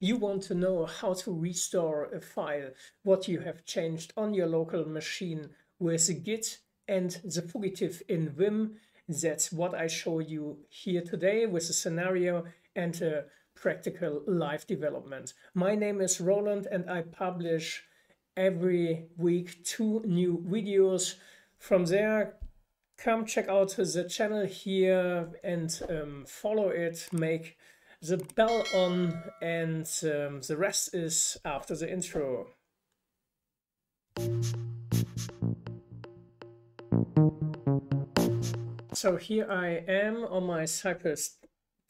You want to know how to restore a file, what you have changed on your local machine with Git and the fugitive in Vim. That's what I show you here today with a scenario and a practical live development. My name is Roland and I publish every week 2 new videos. From there, come check out the channel here and follow it, make the bell on, and the rest is after the intro. So here I am on my Cypress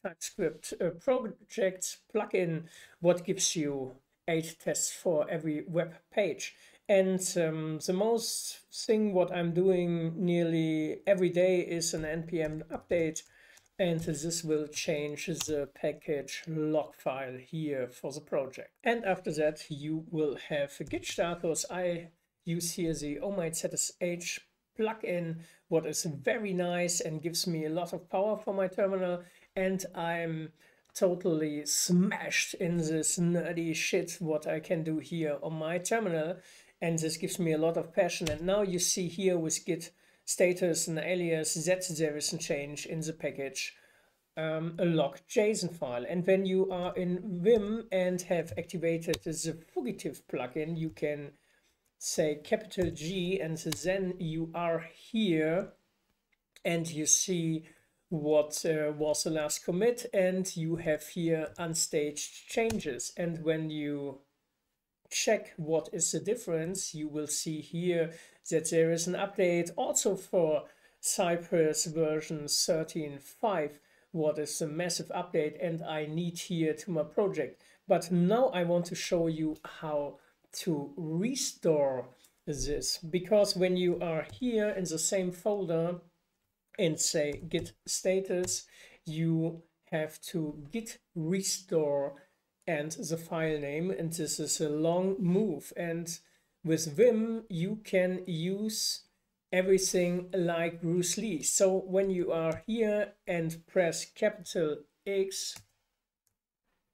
TypeScript project plugin, what gives you 8 tests for every web page. And the most thing what I'm doing nearly every day is an npm update, and this will change the package log file here for the project. And after that you will have a git status. I use here the OhmyZSH plugin, what is very nice and gives me a lot of power for my terminal, and I'm totally smashed in this nerdy shit what I can do here on my terminal, and this gives me a lot of passion. And now you see here with git status and alias that there is a change in the package, a locked JSON file. And when you are in Vim and have activated the fugitive plugin, you can say capital G and then you are here and you see what was the last commit, and you have here unstaged changes. And when you check what is the difference, you will see here that there is an update also for Cypress version 13.5, what is a massive update, and I need here to my project. But now I want to show you how to restore this, because when you are here in the same folder and say git status, you have to git restore and the file name, and this is a long move. And with Vim you can use everything like Bruce Lee. So when you are here and press capital X,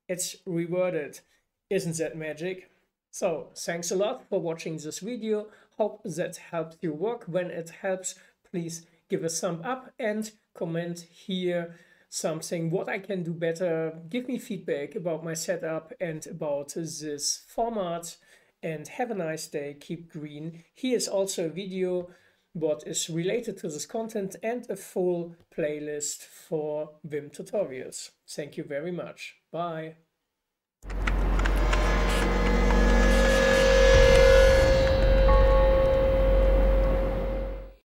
it's reworded. Isn't that magic? So thanks a lot for watching this video. Hope that helped your work. When it helps, please give a thumb up and comment here something what I can do better. Give me feedback about my setup and about this format, and have a nice day. Keep green. Here's also a video what is related to this content and a full playlist for Vim tutorials. Thank you very much. Bye.